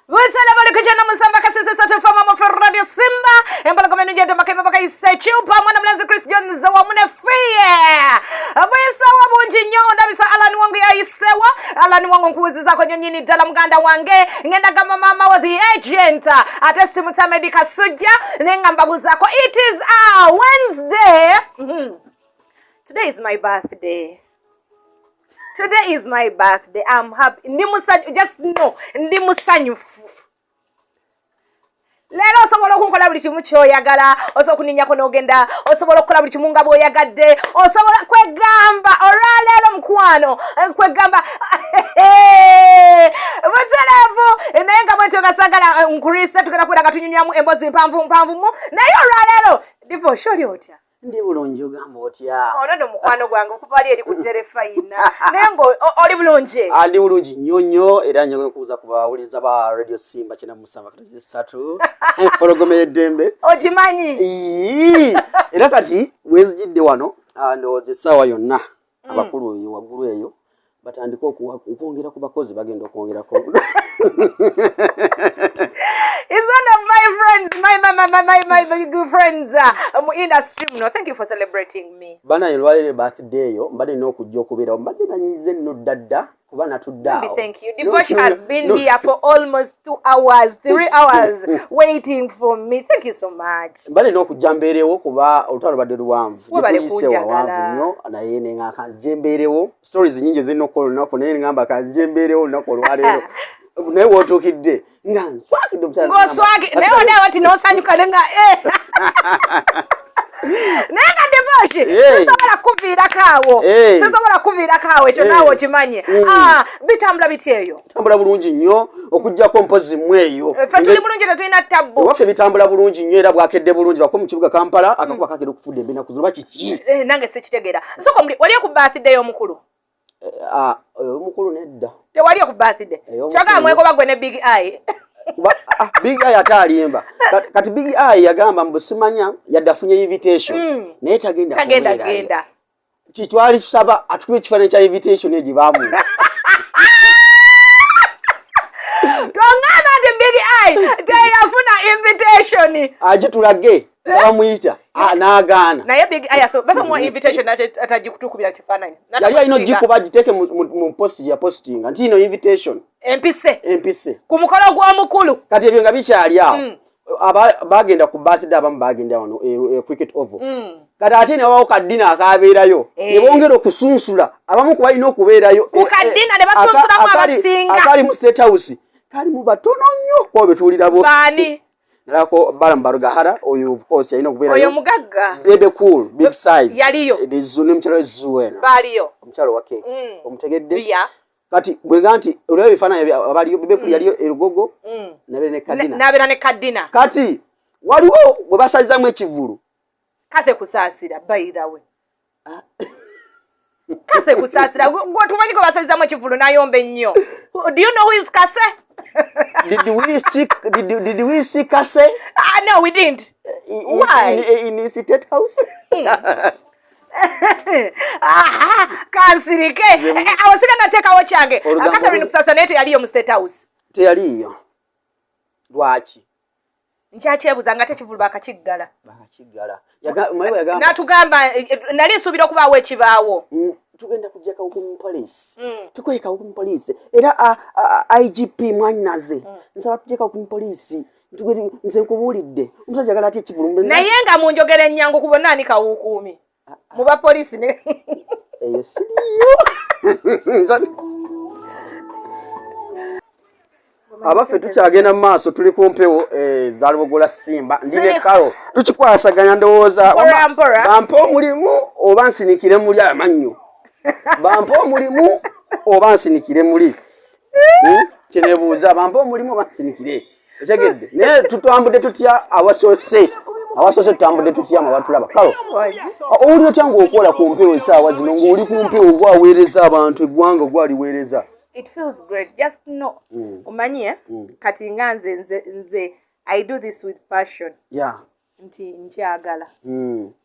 Wesala bali kujana musamba kasese satu fama mafra radio Simba. Embala kama nuje ndo makaiba baka isechupa mwana mlanzi Chris Jones za wamune fiye. Abisa wabunji nyonda bisa alani wangu ya isewa. Alani wangu nkuzi zako nyonyini dala mganda wange. Ngenda kama mama wa the agent. Ate simuta medika suja. Nenga mbabu zako. It is a Wednesday. Today is my birthday. Today is my birthday. I'm happy. Just know. Ndimusanyufu. Lero osobola okunkola buli kimu kyoyagala, osobola kuninya kono ogenda, osobola okukola buli kimu nga bw'oyagadde, osobola kwegamba olwaleero mukwano, kwegamba butelevu naye nga bwetyo gasagala nkurisa tugenda kwera katunyunywamu emboozi mpanvu mu naye olwaleero Devosh oli otya? Ndi bulungi ogamba otya? Ono mukwano gwange okuva ali eri ku terefayina naye nga oli bulungi? Ndi bulungi nnyo era njagala okubuuza ku bawuliza ba radio Simba kina musamba kati 3 porogome y'eddembe ogimanyi era kati wezijidde wano ndowooza essaawa yonna abakulu eyo waggulu eyo batandika okwongera ku bakozi bagenda okwongerako. He's one of my friends, my good friends industry. No, thank you for celebrating me. Bana yelwalire birthday yo mbadde n'okujja okubeerawo mbadde nanyize nno dadda kuba natudde. Thank you. Devosh has been here for almost 2 hours, 3 hours waiting for me. Thank you so much. Mbadde n'okujja mbeerewo kuba olutalo badde luwanvu. Tuyise wawanvu nnyo naye ne nga kanzije mbeerewo. Stories nyingi zirina okukola olunaku naye ngamba kanzije mbeerewo olunaku olwaleero. Naye wootuukidde nga nswakidde omukyala. Ng'oswakidde naye oneewo ti n'osanyuka nenga naye nga Devosh sisobola kuviirako awo. Sisobola kuviirako awo ekyo naawe okimanye. Bitambula biti eyo? Bitambula bulungi nnyo okuggyako mpozi mmwe eyo. Ffe tuli bulungi tetulina ttabbu. Waffe bitambula bulungi nnyo era bwakedde bulungi bako mu kibuga Kampala akakuba kakera okufudde ennaku zino kiki? Nange sikitegeera. Nsooka wali ku birthday y'omukulu? Omukulu nedda. Tewali ku birthday. Kyagala mwegoba gwe ne Big Eye. Big Eye atalimba. Kati Big Eye yagamba mbusimanya yaddafunye invitation. Naye tagenda. Kitwali tusaba atukube ekifaananyi kya invitation egibaamu. Tongamba nti Big Eye teyafuna invitation. Agitulage bamuyita n'agaana. Naye Big Eye basa muwa invitation atagikutukubira kifaananyi. Yali alina ogikuba agiteeke mu posti ya postinga nti ino invitation. Empise. Ku mukolo gw'omukulu. Kati ebyo nga bikyali awo. Bagenda ku birthday abamu bagenda wano cricket oval. Kati ate ne wabawo kaddina akabeerayo. Ne bongera okusunsula abamu kubalina okubeerayo. Ku kaddina ne basunsulamu abasinga. Akali mu State House. Kali mu batono nnyo kuba betuwulira bo. Baani? Nalako Baragahara oyo of course yalina okubeerayo. Oyo mugagga. Bebe cool, big size. Yaliyo. Ezune mchalo ezuwena. Baaliyo. Omukyalo wa cake. Omutegedde. Tuya. Kati bweganti olwa ebifaananyi abaliyo bebe cool yaliyo erugogo. Nabera ne kaddina. Kati waliwo bwe basalizamu ekivulu. Kate kusaasira by the way. Kate kusaasira gwe tumanyi ko basalizamu ekivulu nayombe nnyo. Do you know who is Kase? Did we see Kase? No, we didn't. Why? In State House? Kansirike. Awasika natekawo kyange. Catherine Kusasanete yaliyo mu State House. Teyaliyo. Lwaki? Nkyakyebuza nga tekivulu bakakiggala. Yagamba. Natugamba nali nsuubira okubaawo ekibaawo. Tugenda kujjaka ku police. Tukweka ku police. Era IGP Mwanyaze. Nsaba tujjaka ku police. Nze nkubuulidde. Omusajja agala ati ekivulu. Naye nga munjogera ennyangu ku bonna ani kawukuumi. Muba police ne. Eyo siriyo. Abaffe tukyagenda mu maaso tuli ku mpewo za Lubogola Simba ndine kalo tukikwasaganya ndowooza bampa omulimu oba nsinikire muli amannyo bampa omulimu oba nsinikire muli kyenebuuza bampa omulimu oba nsinikire ekyegedde naye tutambudde tutya awasose tutambudde tutya mu batulaba kalo owulira otya ng'okola ku mpewo essaawa zino ng'oli ku mpewo gwaweereza abantu eggwanga gwaliweereza. It feels great. Just know. Umanye, kati nga nze I do this with passion. Yeah. Nti nkyagala.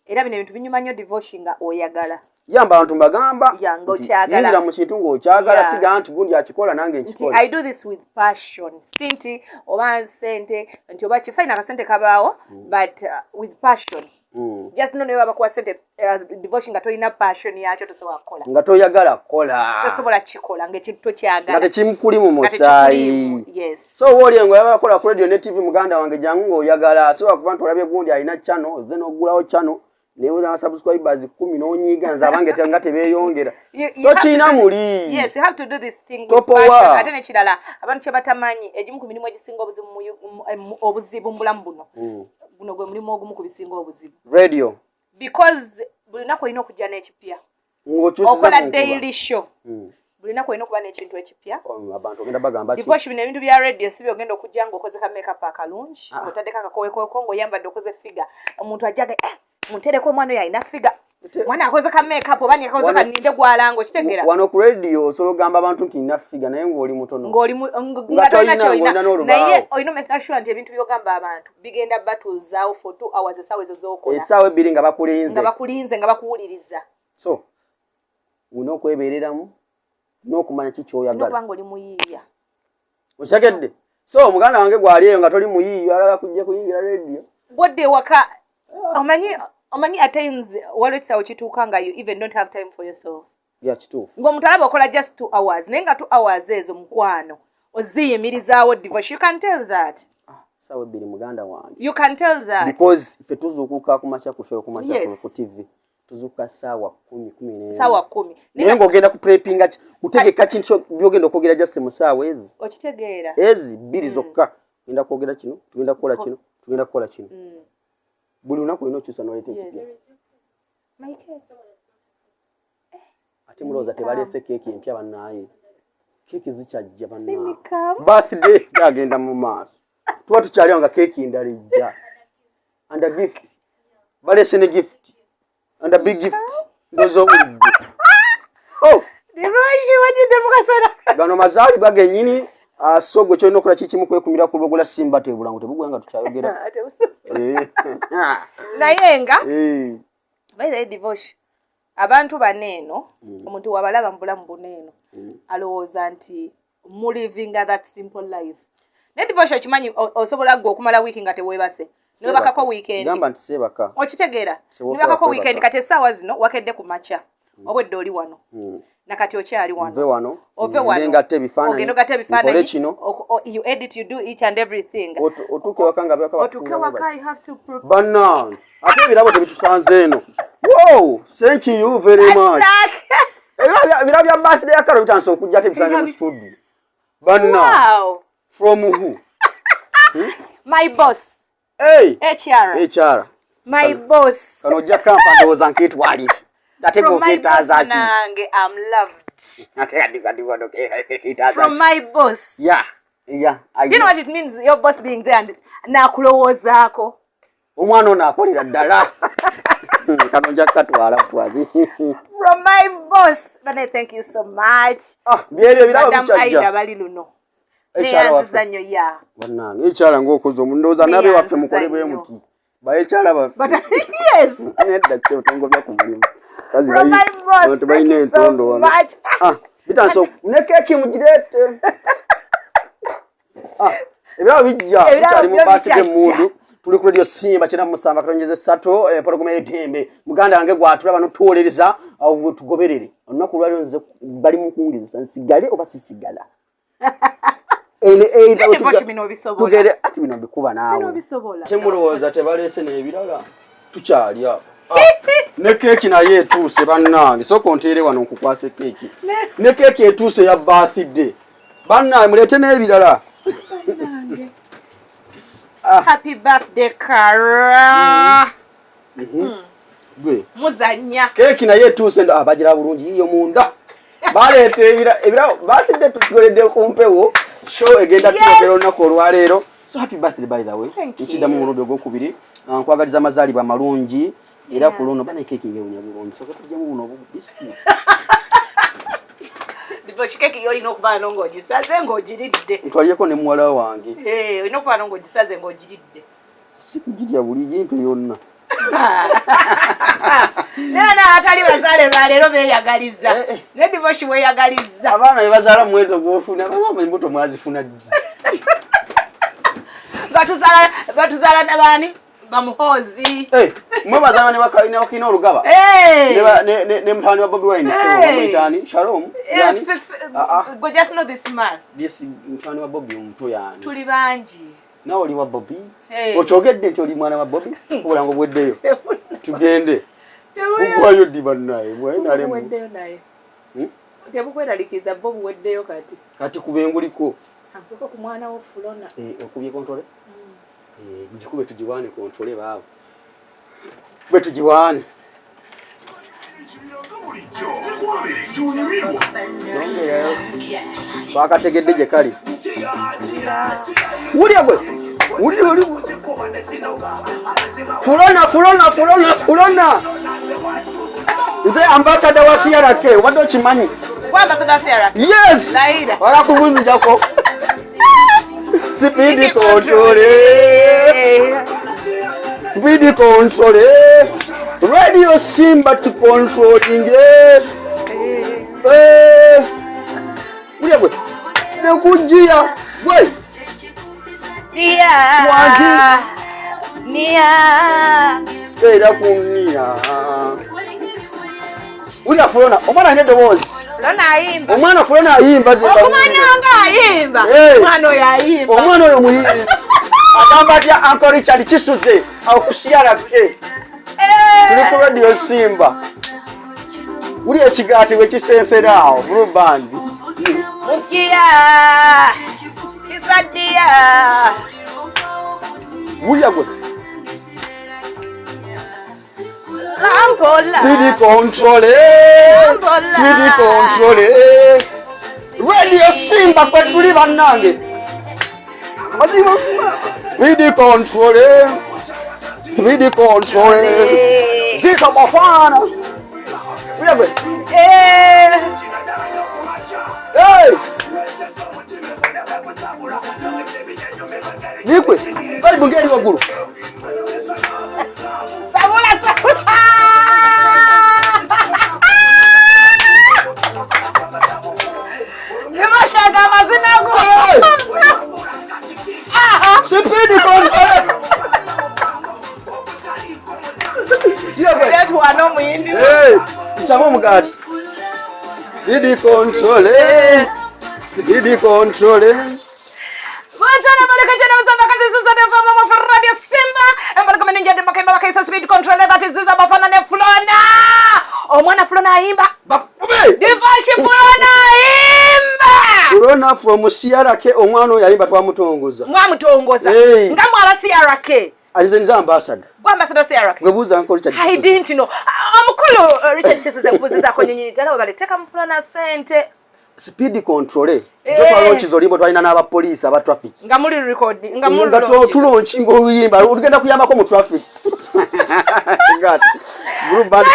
Era bino ebintu binyuma nnyo Devosh nga oyagala. yamba abantu bagamba yango kyagala yingira mu kintu ng'okyagala siga nti gundi akikola nange nkikola I do this with passion sinti oba sente nti oba kifaina akasente kabaawo but with passion just no never bakuwa sente devotion nga toyina passion yakyo tosobola kukola nga toyagala kukola tosobola kikola ng'ekintu tokyagala nga tekimukuli mu musaayi so woli ngo yaba kola ku radio ne TV muganda wange jangu ng'oyagala so akuba nti olabye gundi alina channel ze n'ogulawo channel nebuza subscribers 10 n'onyiga nze abange nga tebeeyongera tokiina muli yes you have to do this thing with passion ate ne kirala abantu kye batamanyi egimu ku mirimu egisinga obuzibu mu bulamu buno guno gwe mulimu ogumu ku bisinga obuzibu radio because buli lunaku olina okujja n'ekipya okola daily show buli lunaku olina okuba n'ekintu ekipya abantu ogenda bagamba ki Devosh bino ebintu bya radio si byogenda okujja ng'okoze ka makeup akalungi otaddeko akakowekowe ng'oyambadde okoze figa omuntu ajjaga muntereko omwana oyo alina figa mwana akoze ka makeup oba akoze ka nninde gwalango kitegera wano ku radio osobola ogamba abantu nti nina figa naye ng'oli mutono nga tolina kyolina naye olina omeka sure nti ebintu byogamba abantu bigenda batuuzaawo for 2 hours essaawa ezo z'okola essaawa ebbiri nga bakulinze nga bakuwuliriza so olina okwebeereramu n'okumanya ki kyoyagala okubanga oli muyiiya okitegedde so omuganda wange gwali eyo nga toli muyiiya ayagala kujja kuyingira radio gwodde ewaka omanyi at times waliwo ekisawo kituuka nga you even don't have time for yourself kituufu ng'omuntu alaba okola just 2 hours naye nga 2 hours ezo mukwano oziyimirizaawo Devosh you can tell that sawa ebbiri muganda wange you can tell that because ffe tuzuukuka kumakya ku show kumakya ku TV tuzuuka saawa 10 saawa 10 naye ng'ogenda ku preppinga kutegeka kintu byogenda okwogera just mu saawa ezi okitegeera ezi bbiri zokka tugenda kwogera kino tugenda kukola kino tugenda kukola kino buli lunaku olina okyusa n'oleeta ekipya ate mulowooza tebaleese keeki empya bannaaye keeki zikyajja bannaaye birthday gagenda mu maaso tuba tukyaliwo nga keeki endala ejja and a gift baleese ne gift and a big gift ndozo ulidde Devosh wajidde mukasana gano mazaalibwa gennyini so gwe kyolina okukola kikimu kwekumira ku lubogula Simba tebula ngo tebugwe nga tukyayogera naye nga by the way Devosh abantu baneeno omuntu wabalaba mu bulamu buneeno alowooza nti mu living that simple life ne Devosh okimanyi osobola gwe okumala wiiki nga teweebase nebakako weekend gamba nti sebaka okitegeera nebakako weekend kati essaawa zino wakedde ku makya obwedde oli wano nakati okyali wano ove wano ngatte ebifaananyi ogenda ogatta ebifaananyi kino you edit you do each and everything otuuke waka nga otuuke waka you have to prepare bannange ate ebirabo tebitusanze eno wow thank you very much ebirabo bya birthday ya Karo bitanse okujja ate bisanze mu studio wow from who my boss HR my boss kano ojja kampa ndowooza nketwali ate goketaazaki I'm loved ate adikadikodo from my boss yeah you know what it means your boss being there and nakulowoozaako omwana ono akolera ddala kano nja kukatwala twazi from my boss but thank you so much byebyo birabo bikyajja bali luno ekyalawaffe bannange ekyala ng'okoze omundowooza nabe waffe mukole bwe muti baye ekyala baffe yes nedda kyotongobya ku mulimu abantu balina entondo wano bitanso ne keeki mugireete ebirabo bijja tukyali mu birthday mood tuli ku radio Simba kyenda musamba katonyeze sato porogoma y'eddembe muganda wange gwatula bano tuwolereza awo tugoberere olunaku lwaliro nze bali mu kungiza nsigale oba sisigala tugere ati bino bikuba naawe kimulowooza tebaleese n'ebirala tukyalya ne keeki naye etuuse bannange sooka onteere wano nkukwase keeki ne keeki etuuse ya birthday bannange muleete n'ebirala happy birthday Kara gwe muzanya keeki naye etuuse bagira bulungi yiyo munda baleeta ebirala birthday tukoledde ku mpewo show egenda tuyogera olunaku olwaleero so happy birthday by the way nkiddamu omulundi ogwokubiri nkwagaliza amazaalibwa amalungi era ku luno bane keeki ngewunya bulungi soka tujjamu buno bisikiti Devosh keeki yo ino kuba ng'ogisaze ng'ogiridde ntwalyeko ne muwala wange olina okuba ng'ogisaze ng'ogiridde sikugirya buli gintu yonna Nana atali bazale balero beyagaliza. Ne Devosh weyagaliza. Abana bebazala mwezi ogwofuna bamama imbuto mwazifuna. Batuzala nabani? Bamuhozi. Mwe bazala ne wakina olugaba. Ne mtani wa Bobi Wine so mtani Shalom. Yani go just know this man. Yes mtani wa Bobi omuto yani. Tuli banji. Na oli wa Bobi. Ochogedde nti oli mwana wa Bobi. Kulango bweddeyo. Tugende. Bugwayo diba naye. Mwe weddeyo naye. Tebukwetalikiza Bobi weddeyo kati. Kati kubenguliko. Akuko ku mwana wo Fulona. Okubye kontrole. Gikube tujiwane kontrole bawo. Bwe tujiwane. Bakategedde je kali. Ulya gwe. Uli. Fulona. Nze ambassador wa CRK, wado chimanyi. Wa ambassador CRK? Yes. Naira. Wala kubuzi jako. Speed control. Radio Simba to controlling. Uya gwe. Ne kujia. Gwe. Nia. Era kunia. Uli afulona, omwana ne Devosh. Fulona ayimba. Omwana fulona ayimba zimba. Okumanyanga ayimba. Omwana oyo ayimba. Omwana oyo muyimba. Agamba atya Uncle Richard Kisuze akusiarake. Tuli ku Radio Simba. Uli ekigati we kisenserawo blue band. Mukia. Isadia. Mulya gwe. Speed control. Radio Simba kwa tuli bannange. Mazima. Speed control. Zizo mafana. Mulya gwe. Hey. Nikwe. Bali bungeri waguru. Sabula. Nimashaga mazina go. Speed control. That one no muyindi. Isamo mugati. Speed control. Wazana malaka jana mzamba kazi sasa tafama ma Radio Simba. Embalaka menenja makemba bakaisa speed control that is ziza bafana ne Fulona. Omwana Fulona ayimba. Bakube. Devosh Fulona ayimba. Fulona from CRK omwana oyo ayimba twamutongoza. Mwamutongoza. Ngamwala CRK. Alizenza ambassador. Kwa ambassador CRK. Gwebuza Uncle Richard. I didn't know. Omukolo Richard Kisuze kubuziza ko nyenyini tala baleteka mu Fulona sente. Speed control. Jopa launch zolimbo twalina n'aba police aba traffic. Ngamuli record. Ngamuli tulonchi ng'oluyimba olugenda kuyambako mu traffic. Got. Group band.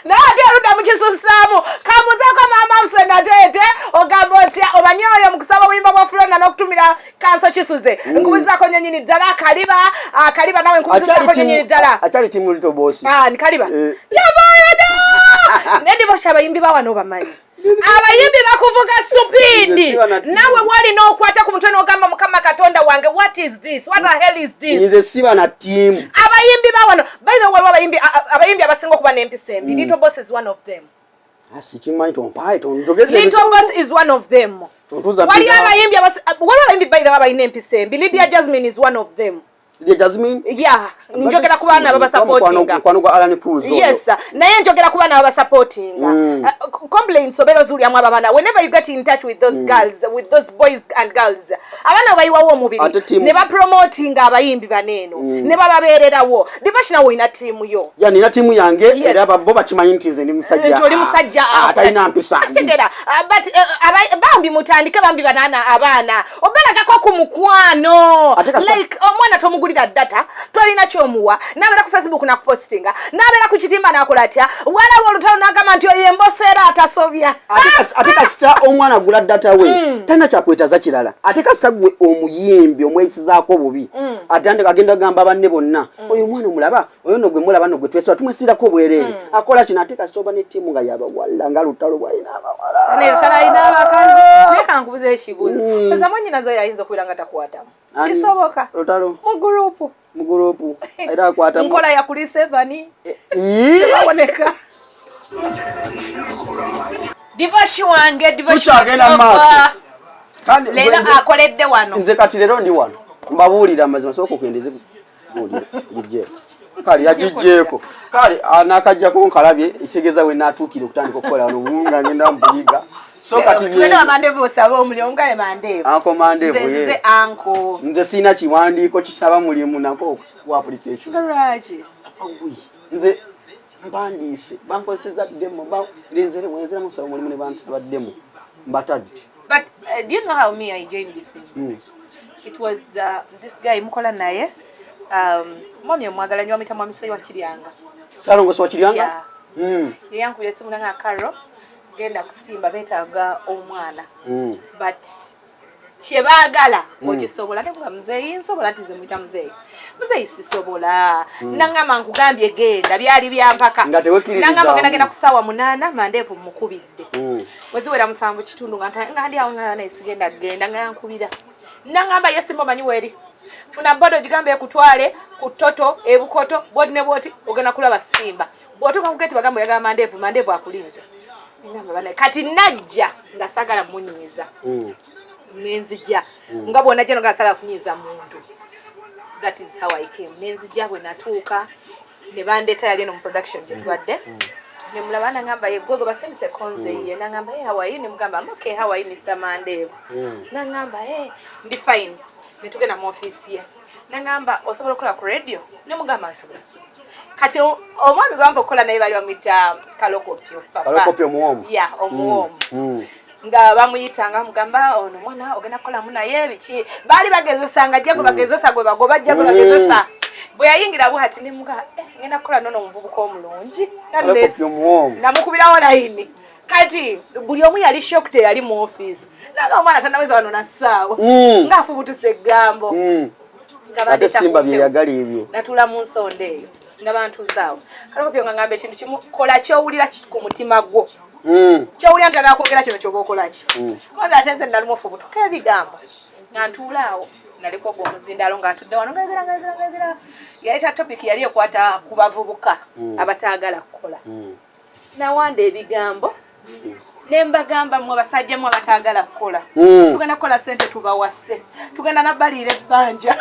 Na ate aluda mu kisusamu. Kamuzako mama Usena tete ogambotya omanyoyo mu kusaba wimba bwa Fulona n'okutumira kanso Kisuze. Nkubuzako nyenyini ddala kaliba nawe nkubuzako nyenyini ddala. Achali timu Little Boss. Ni kaliba. Yabayo da. Ne Devosh abayimbi bawano bamanyi. Abayimbi bakuvuga supindi. Nawe wali n'okwata ku mutwe n'ogamba Mukama Katonda wange, what is this? What the hell is this? Nze siba na team. Abayimbi bawano. By the way, abayimbi abasinga okuba n'empisembi. Little Boss is one of them. Sichimanyi tompaye tondogeze. Little Boss is one of them. Wali abayimbi by the way abayina empisembi. Lydia Jasmine is one of them. Lydia Jasmine? Yeah. Njogera ku bana baba supportinga. Kwano kwa Alan Cruz. Yes. Naye njogera ku bana baba supportinga. Complaints obero amwa babana. Whenever you get in touch with those girls, with those boys and girls, abana bayiwawo omubiri. Ne ba promoting abayimbi baneno. Ne bababererawo. Devosh nawo ina team yo. Ya nina team yange era bo bakimanyi nti nze ndi musajja. Nti oli musajja. Atalina mpisa. Sindera. But bambi mutandike bambi banana abana. Obera kako ku mukwano. Like omwana tomugu kugulira data twalina kyomuwa nabeera ku Facebook nakupostinga nabeera ku kitimba nakola atya walawo olutalo nagamba nti oyo embosera atasobya ate kasita omwana agula data we talina kyakwetaza kirala ate kasita gwe omuyimbi omweyisizaako bubi atandika agenda gamba banne bonna oyo omwana omulaba oyo no gwe mulaba no gwe twesaba tumwesirako obwereere akola kino ate kasita oba n'ettiimu nga yabawalla nga lutalo bwalina abawala n'etala alina abakazi naye kankubuza ekibuuzo oza mwannyinazo yayinza okubeera nga takwatamu kisoboka lutalo mu gurupu era akwatamu nkola ya kuli 7 baboneka Devosh wange Devosh agenda maaso kandi lero akoledde wano nze kati lero ndi wano mbabuulira amazima sooka okendeze bujje kali yagijjeeko kali anakajjako nkalabye isegeza we natuukire okutandika okukola wano nga ngenda mbuliga so kati twena amandevu osaba omulimu nga emandevu anko mandevu nze anko nze sina kiwandiiko kisaba mulimu nako ku application garage nze mpandiise bankozeseza demo ndenzere mwenzera musaba mulimu ne bantu baddemu mbatadde. But do you know how me I joined this thing? It was this guy mukola naye mwami omwagala nyo amita mwami sayi wa Kiryanga Salongo so wa Kiryanga yankubira simu nanga Carol genda kusimba betaaga omwana but kyebagala okisobola tebuga muzeeyi nsobola nti ze mwita muzeeyi sisobola nangama nkugambye genda byali byampaka nangama genda kusawa 8 mandevu mukubidde weziwera musanvu kitundu nga ndi awo nga nayisigenda genda nga yankubira nangamba yesimba manyi weri funa bodo jigambe kutwale kutoto ebukoto bodi ne boti ogena kulaba Simba botuka kugeti bagambo yaga mandevu akulinze ngamba bana kati najja ngasagala munyiza nenzija ngabona jeno ngasala kunyiza muntu. That is how I came. Nenzija bwe natuuka ne bandeta yali no production jetwadde ne mulabana ngamba yegogo basindise konze ye nangamba how are you ne mugamba okay how are you Mr. Mandevu nangamba ndi fine netugenda mu office ye nangamba osobola kola ku radio ne mugamba asobola kati omwami gwange okola naye bali bamwita kalokopyo muomu omuomu nga bamuyitanga mugamba ono mwana ogenda kola muna ye biki bali bagezesa nga jago bagezesa gwe bagoba jago bagezesa bwe yayingira buhati ne muga ngenda kola nono omuvubuka omulungi namukubirawo layini kati buli omu yali shocked yali mu office naga omwana tanaweza wano na sawa nga afubutuse gambo ate Simba bye yagali ebyo natula mu nsonde eyo n'abantu zaawo kalokopyo nga ngambe ekintu kimu kola kyowulira ku mutima gwo kyowulira ntagala kwogera kino kyoba okola ki kwanza ate nze nalimu ofubutuka ebigambo nga ntuulaawo naliko gwa omuzindalo ng'atudde wano ngayogera yaleeta topic yali ekwata ku bavubuka abataagala kukola nawanda ebigambo nembagamba mwe basajja mwe abataagala kukola tugenda kukola sente tubawase tugenda nabbaliira ebbanja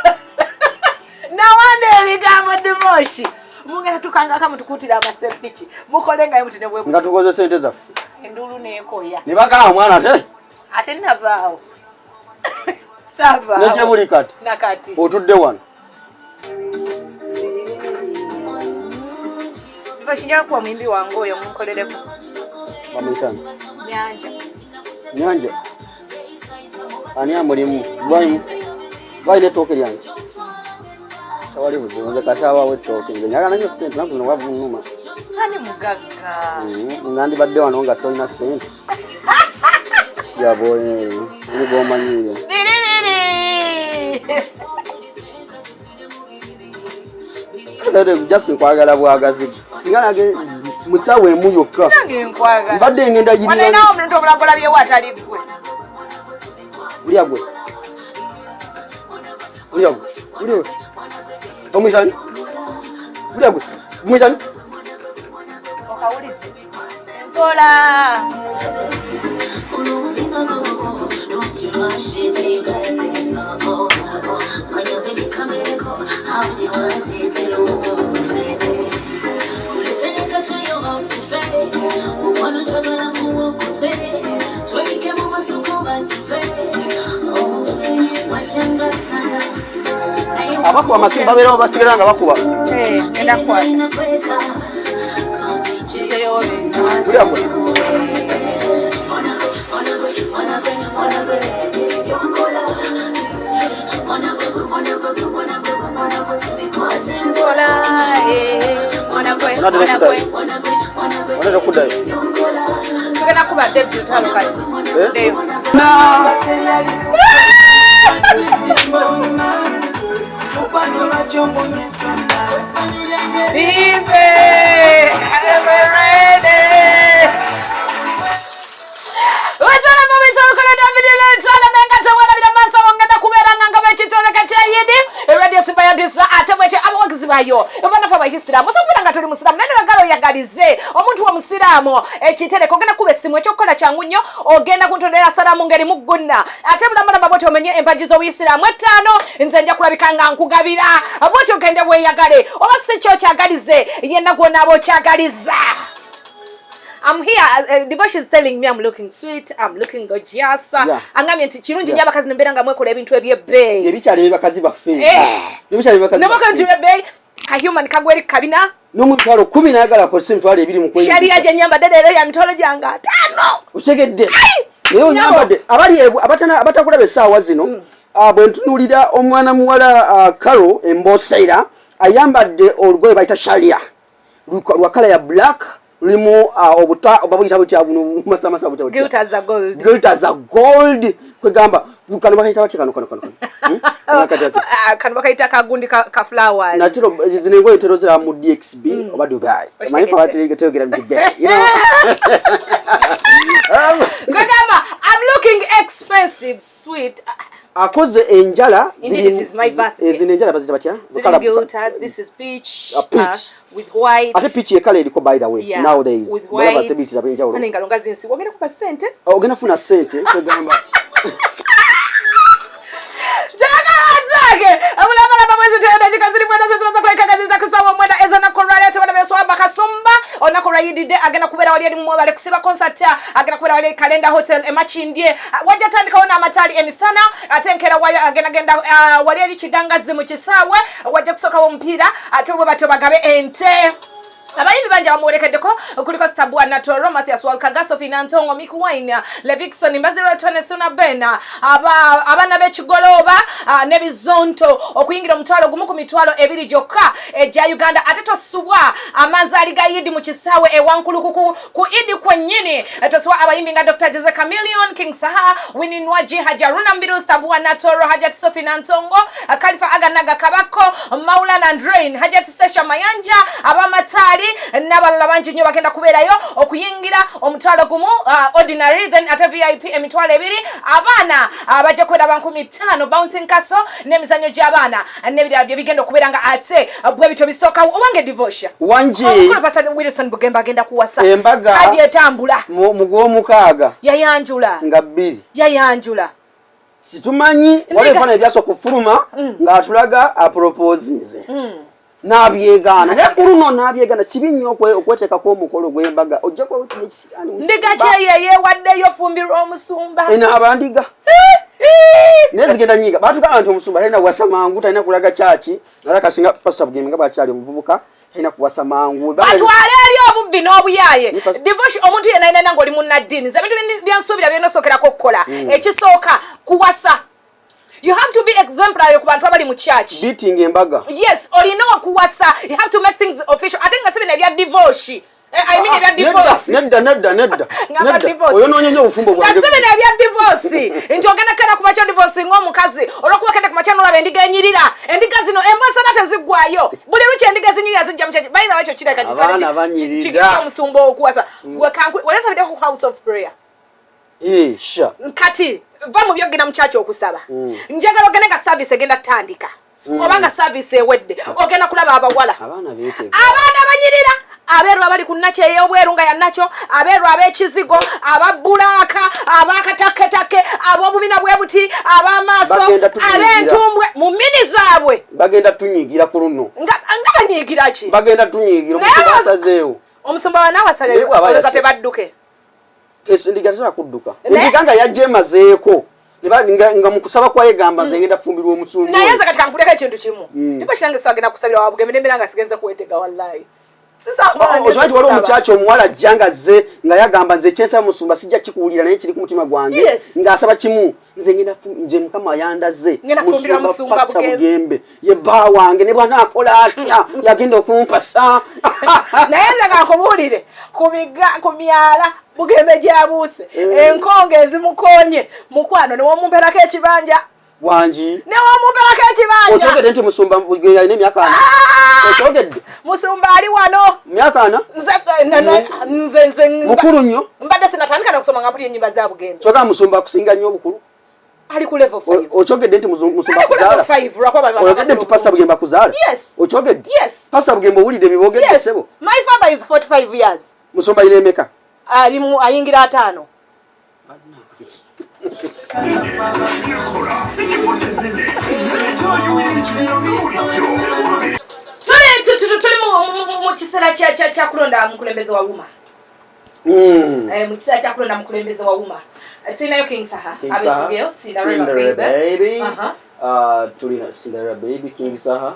nawanda ebigambo Devosh mungena tukanga kama tukutira amasepiki mukole nga muti ne bwe nga tukoze sente zaffe endulu nekoya ne bagamba mwana ate navaawo sava ne kyebuli kati nakati otudde wano bashinja kwa mwimbi wangu oyo munkolereko bamuyitani nyanja ani amulimu lwayi netooke lyange tawali buzibu kasaba wetooke nze njagala nnyo ssente nakuno wavunuma ani mugagga nandibadde wano nga tolina ssente siyaboye ni gomanyire just nkwagala bwagazi singa nage musawe emu yokka mbadde ngenda yirira nawo omuntu obulagola bye watali gwe ulyagwe omwisani ulyagwe omwisani okawulidde mpola abakuba amasimba beerawo basigala nga bakuba enda kwata ulyagwe Wanataka kudai. Tugenda kuba debut hano kati. Ndio. Radio Simba yandisa atemweche abawagizi bayo ebana fa bayisiramu sokubira nga tuli musiramu nani bagalo yagalize omuntu wa musiramu ekitereko ogenda kuba essimu ekyokukola kyangu nnyo ogenda kuntondera salamu ngeri mugguna ate bulamana baboti omenye empaji z'obuyisiramu 5 nze nja kulabika nga nkugabira aboti ogende bweyagale oba si kyo kyagalize yenna gwona aba okyagaliza. I'm here. Devosh is telling me I'm looking sweet. I'm looking gorgeous. Yeah. Angami nti kirungi nnyo abakazi nembeera nga mwekola ebintu ebyebbeeyi. Ebikyali bakazi baffe. Ebikyali bakazi. Namoka nti ebbeeyi ka human kagweri kabina. N'omuntu 10 nayagala ko emitwalo 2 mu kwezi. Sharia gye nyambadde leero ya mitwalo gyange 5. Utegedde. Naye nyambadde abali abatakulaba essaawa zino bwe ntunuulira omwana muwala Karo Emboseira ayambadde olugoye bayita sharia lwa kala ya black limu obuta obabuyita butya buno masamasa butya butya glitters are gold kwegamba kano bakayita baki kano kano bakayita kagundi ka flowers natiro zinengo eterozera mu DXB oba Dubai maifa bategera mu Dubai kwegamba I'm looking expensive sweet akoze enjala ziri enjala bazita batya this is peach, peach. With white ate peach ekala eliko by the way nowadays whatever sebiti za benjawulo ani ngalonga zinsi ogenda kupa sente ogenda funa sente kwegamba abulabala bamwezi tenda chikaziri mwenda sasa kwa kagazi za kusawa mwenda ezana korale ate bana beswaba kasumba onako rayidide agenda kubera wali mu bale kusiba concert agenda kubera wali Calendar Hotel emachindie wajja tandika ona amatali emisana atenkera wali agenda wali ali kigangazi mu kisawe wajja kusoka wo mpira ate bwe bato bagabe ente abayimbi banja bamuwerekeddeko kuliko Stabua Natoro Mathias Walkagaso Finantongo Miku Wine Levikson Mbaziro Tone Suna Bena abana b'ekigoloba ne bizonto okuyingira omutwalo gumu ku mitwalo 2 gyokka ejja Uganda ate tosubwa amazaali ga Yidi mu kisawe ewankulukuku ku Idi kwennyini tosubwa abayimbi nga Dr. Jose Chameleon King Saha Winnie Nwaji Hajaruna Mbiru Stabua Natoro Hajat Sofina Ntongo Khalifa Aganaga Kabako Maulana Andrain Hajat Sesha Mayanja abamatali n'abalala bangi nnyo bagenda kubeerayo okuyingira omutwalo gumu ordinary then ate VIP emitwalo 2 abaana bajja kwera 500 bouncing castle n'emizanyo gy'abaana n'ebirala bye bigenda okubeera nga ate bwe bityo bisookawo owange Devosh wangi Pastor Wilson Bugemba agenda kuwasa embaga kadi etambula mu gw'omukaaga yayanjula nga 2 yayanjula situmanyi wale fana ebyaso kufuluma nga atulaga aproposes nabyegana nekuluno nabyegana kibi nnyo okweteeka ko omukolo gw'embaga ojja kwa ekisirani ndiga kyeye waddeyo fumbirwa omusumba ina abandiga nezigenda nyinga batugamba nti omusumba talina kuwasa mangu talina kulaga chachi nalaka singa Pastor Bugemba nga bwakyali omuvubuka talina kuwasa mangu batwale ali obubbi n'obuyaye Devosh omuntu yenna ng'oli munnaddiini ze bintu byansuubira byenosookerako okukola ekisooka kuwasa. You have to be exemplary ku bantu abali mu church. Beating embaga. Yes, olina okuwasa. You have to make things official. I think nga sibina bya Devosh. I mean bya divorce. Nedda. Oyo nonyenye obufumbo bwa. Nga sibina bya divorce. Nti ogenda kera ku macha divorce ng'omukazi. Olwokuba kende ku macha n'olaba endiga enyirira. Endiga zino embasa nate ziggwayo. Buli luchi endiga zinyirira zijja mu church. By the way ekyo kiraka kitali. Abaana banyirira. Kigenda omusumba okuwasa. Walesa bidde ku house of prayer. Sure. Kati va mu byogenda mu church okusaba. Njagala ogende nga service egenda tandika. Obanga service ewedde ogenda kulaba abawala. Abaana banyirira. Abeeru abali ku nacho ey'obweru nga ya nacho, abeeru ab'ekizigo, ababulaka, abakataketake, ab'obubina bwebuti, ab'amaaso, ab'entumbwe mu mini zaabwe. Bagenda tunyigira ku luno. Nga banyigira ki? Bagenda tunyigira omusazeewo. Omusumba wa nawasale kate badduke. Ndiga za kudduka. Ndiga nga yajemazeeko. Nga mukusaba kwa yegamba ngenda fumbirwa omusumba. Naye nza katika nkuleka ekintu kimu. Ndipo shange sagenda kusabira wa Bugembe nembera nga sigenza kuwetega wallahi. Okimanyi waliwo omukyaki omuwala jjanga ze nga yagamba nze kyensaba Musumba sijja kikuwulira naye kiri ku mutima gwange ng'asaba kimu nze Mukama yandaze Musumba Pasta Bugembe ye bba wange ne bw'anaakola atya yagenda okumpasa naye nze kankubuulire ku myala Bugembe gyabuuse enkonge ezimukoonye mukwano ne womumperako ekibanja wangi ne womumperako ekibanja okyogedde nti Musumba Bugembe alina emyaka ana okyogedde Musumba ali wano myaka ana nze mukulu nnyo mbadde sinatandika na kusoma nga mpulira ennyimba za Bugembe kyogera Musumba akusinga nnyo obukulu ali ku level 5 okyogedde nti Musumba akuzaala oyogedde nti Pasta Bugembe akuzaala okyogedde Pasta Bugembe owulidde ebibogedde ssebo my father is 45 years Musumba alina emeka ayingira 5 tuli mu kiseera kya kulonda mukulembeze wa wuma mu kiseera kya kulonda mukulembeze wa wuma tulinayo King Saha abesibyeyo Cinderella baby tulina Cinderella baby King Saha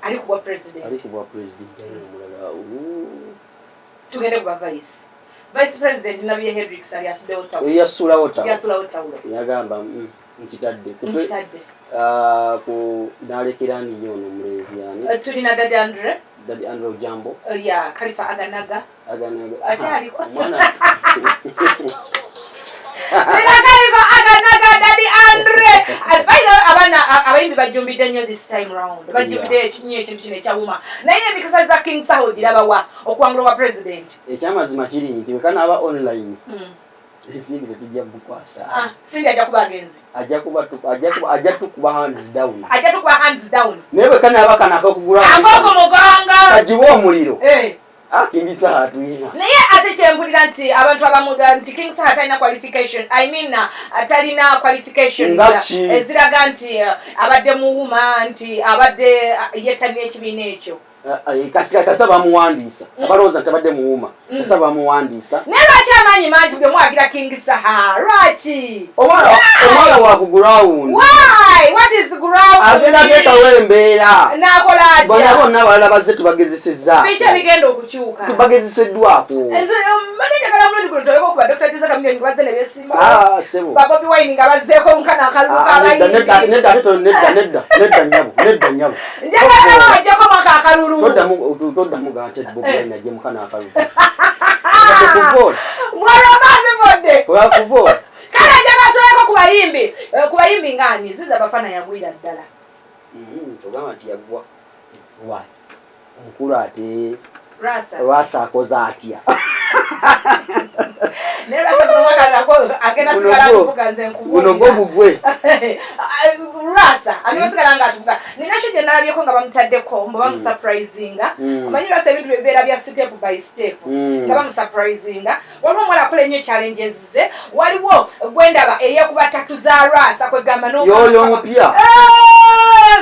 ali kuba president tugende kuba vice president nabye Hendrix ali yasulawo tawulo yagamba nkitadde ku nalekera ndiyo ono mulezi yani tulina Daddy Andre Jambo ya Khalifa aganaga achaliko Khalifa aganaga Daddy Andre abana abayimbi bajumbidde nnyo this time round bajumbidde ekintu kino ekyawuma naye emikisa za King Saho girabawa okuwangula wa president ekyamazima kiri nti wekana aba online Sindi tujja bukwasa. Sindi ajja kuba agenzi. Ajja tukuba hands down. Newe kana abaka nakakugura. Akoko muganga. Kajiwa omuliro. King Saha tuina. Naye ate kyempulira nti abantu abamuda nti King Saha talina qualification. I mean atalina qualification. Eziraga nti abadde muwuma nti abadde yetanira ekibiina ekyo. Kasaba muwandiisa abalooza ntabadde muwuma kasaba muwandiisa nelwaki amaanyi mangi bye mwagira King Saha lwaki omwana wa ku ground what is ground agenda teekawo embeera nakola atya bonna abalala bazze tubagezesezza biki bigenda okukyuka tubagezeseddwako manenjagala mulungi kuno toleka okuba Dr. Jessica Kamiliyoni bazze ne beesimbawo Bobi Wine nga bazzeeko omukana akalubuka abayimbi nedda nyabo njagala bajjako mwaka akalulu toddamu gante Bobi Wine ajje mukana akalulu mwalomaze bodde wakuvoola kale njagala toleka ku bayimbi ng'ani ziza bafana yagwira ddala togamba nti yagwa omukulu ate Rasa akoze atya guno gwo gugwe Rasa anyosigala nga atuvuga ninasho gye nalabyeko nga bamutaddeko mbo bamusurprisinga omanyi Rasa ebintu bibeera bya step by step nga bamusurprisinga waliwo omuwala akola ennyo challenges ze waliwo gwendaba eyekuba tatu za Rasa kwegamba yoyo omupya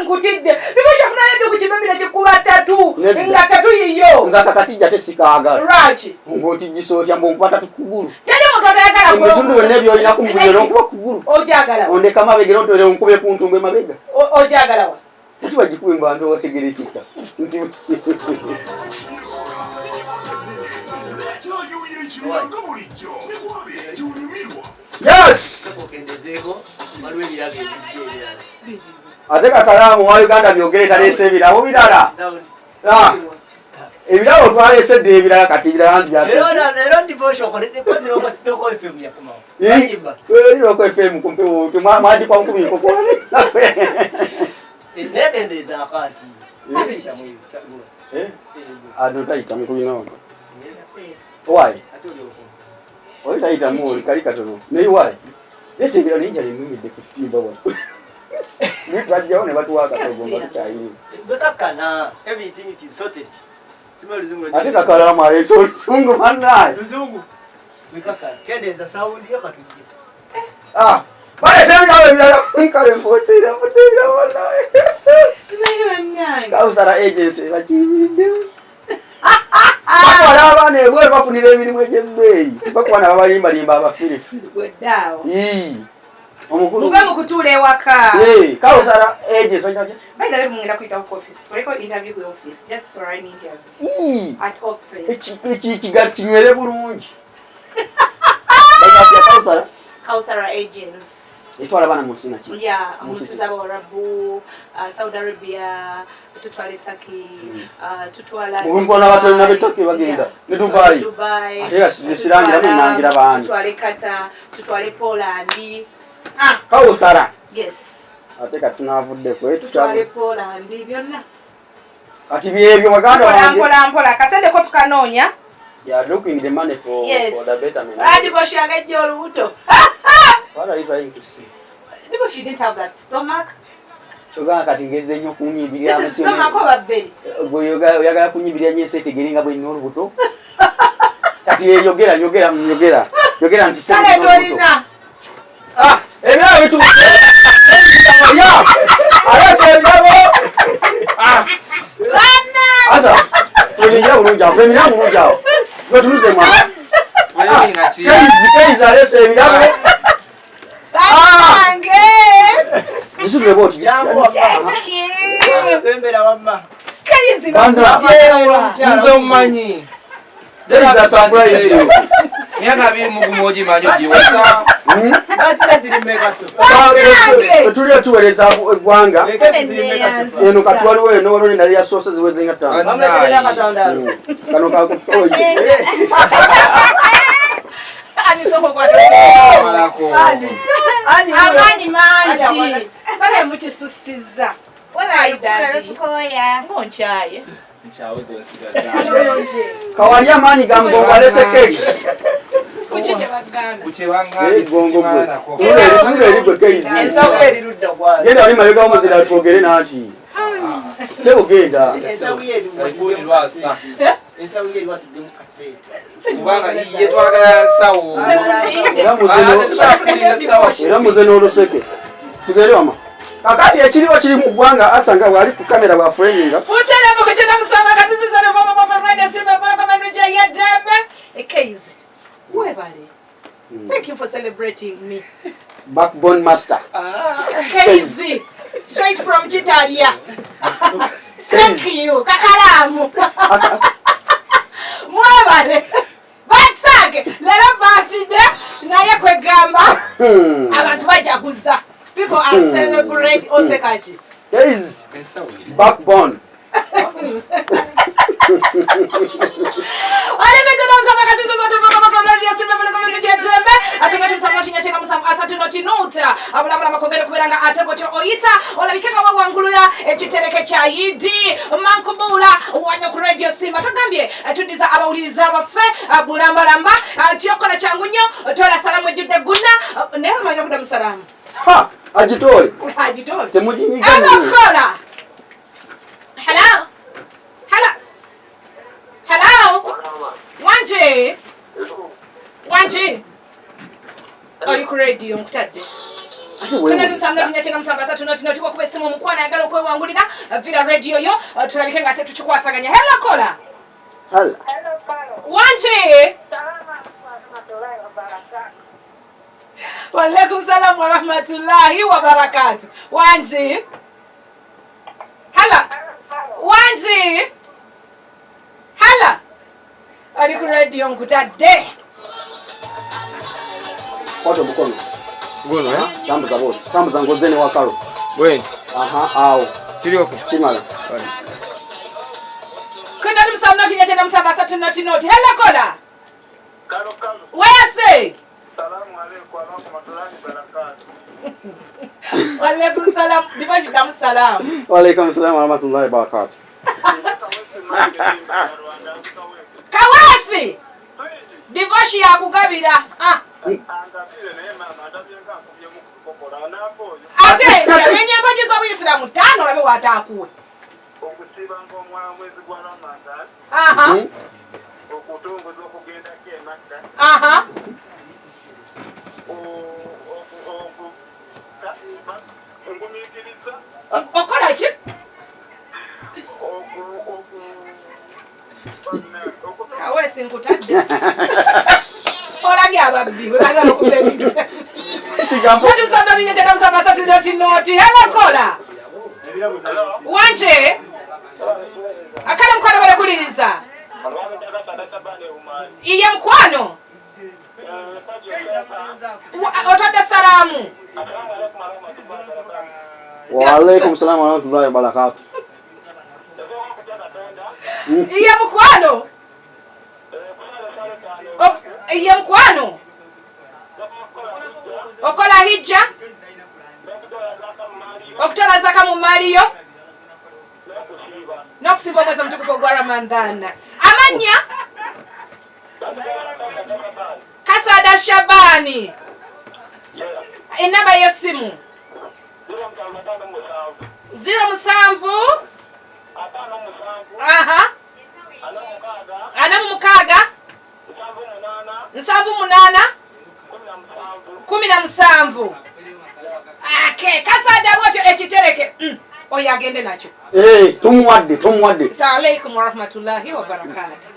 nkutidde niboshafunayo ebyo ku kimemire kikuba tatu nga tatu yiyo nze akakatijja tesikaagala lwaki ng'otijjisa otya mbonkuba tatu kugulu kyali omuntu atayagala ebitundu byonna byolina ku mubiri olwonkuba kugulu ojagala ondeka amabega notole onkube ku ntumbu emabega ojagala wa tatu bagikuba embantu owategerekeka nti yes ate kakalaamu wa Uganda byogere taleese ebirabo birala ebirabo twaleese dde ebirala kati ebirala ndiroko FM kumpewo mwagikwa nkumi nkokone atotayita mukubinaona owayi oyitayita muoli kali katono naye wayi ekyo ebirala ninjala enumidde ku Simba wa bajjawo ne batuwa akatogo nga tukyayirimu ate kakalaamu aleese olusungu bannaye baleese ebirabo ebirala kale mpoteera bannaye Kawusara agency bakibiddemu bakwala abaana ebweru bafunira emirimu egy'ebbeeyi bakwana babalimbalimba abafirifiri omukulu muve mukutula ewaka Kawuthara agents by the way mungenda kuita ku office koleko interview ku office just for an interview at office ekigati kinywere bulungi Kawuthara agents etwala bana musina ki musiza Arabu Saudi Arabia tutwale Turkey tutwala mbona batali na Turkey bagenda ne Dubai ate yasirangira nangira bana tutwale Qatar tutwale Poland Kawuthara yes ate katunavudde ko tutwale Poland byonna ati byebyo maganda wange mpola kasende ko tukanoonya looking the money for the betterment Devosh agajja olubuto what are you trying to see Devosh didn't have that stomach choga kati ngeze nyo kunyibirya amasiyo stomach obabbeli oyagala kunyibirya nyese tegeringa bwe n'olubuto kati yogera nti sale dolina ebirabo bitu ya arase ebirabo ada femina ulunja Yotunuze mwana. Kaizi arese ebirabo. Nisubire boti Sembera wamma. Kaizi nzo mmanyi. There is a surprise. Miaka 2 mugumoji manyo jiweza. Tulia tuweleza gwanga. Eno katwaliwo eno walone nali ya sources wezinga tano. Kano kakutoje. Ani soko kwa Amani manji. Bale mukisusiza. Wala idadi. Tukoya. Ngonchaye. Kawali amani gambo walese cake. Kuchije baganga. Kuchewanga gongomana ko. Nule ligwe cake. Ensawo elirudda kwa. Yenda ali mayoga omuzira twogere nati. Sebo genda. Ensawo elirudda lwasa. Ensawo elirudda mu kasete. Kubanga iye twagala nsawo. Era muzeno oluseke. Tugere wama. Kakati ekiriwo kiri mu ggwanga asanga wali ku kamera bwa framinga. Utele mu kuchenda musama kasisi sana mama mafrada Simba bora kama nje ya debe. Ekeizi. Webale. Thank you for celebrating me. Backbone master. Ekeizi. Straight from Chitaria. Thank you. Kakalamu. Mwebale. Batsage. Lero birthday naye kwegamba. Abantu bajaguza. People are celebrate Osekachi. Guys, backbone. Ha! Ajitole. Ajitole. Temujinyiga. Hello. Hello. Hello. Hello. Wanje. Oli ku radio nkutadde. Kana tumsanga kinyakina musamba satu noti kwa kubesimu mukwana yagala okwewangulira vira radio yo tulabike nga tetukikwasaganya. Hello Kola. Hello. Wanje. Walaikum salam wa rahmatullahi wa barakatuh. Wanji. Hala. Wanji. Hala. Ali ku radio nkutadde. Kwato mukono. Ngono Tambuza boti. Tambuza ngozene wakalo. Bwe. Aha, awo. Kirioko. Chimala. Kuna tumsamba kinyakina musamba satu noti. Hello Kola. Kalo. Where say? Salamu alaykum wa rahmatullahi wa barakatuh. Walaikum salam. Devosh Bamuwadde. Wa alaykum salam wa rahmatullahi wa barakatuh. Kawasi. Devosh yakugabira. Ate yenyemba jizo Muislamu 5 labe watakuwe. Okusiba ng'omwezi gwa Ramadan. Aha. Okutongoza okugenda Makka. Aha. Okola ki? Kawesi nkutadde. Olabye ababbi bwe bagala okuba ebintu. Kigambo. Tusanga Kabiye jana musamba satu noti. Hello kola. Wanje. Akala mkwano bale kuliriza. Iye mkwano. Otadde salamu. Wa alaikum salaam wa rahmatullahi wa barakatuh. Iye mkwano. Iye mkwano. Okola hijja. Okutola zaka mu Mariyo. Nokusimba mwezi mtukufu gwa Ramadhana. Amanya Kasada Shabani. Enamba yesimu 07 aha ana mukaga 78 17 ake Kasada wote ekitereke oyo agende nakyo tumuwadde Assalamu alaikum wa rahmatullahi wa barakatuh.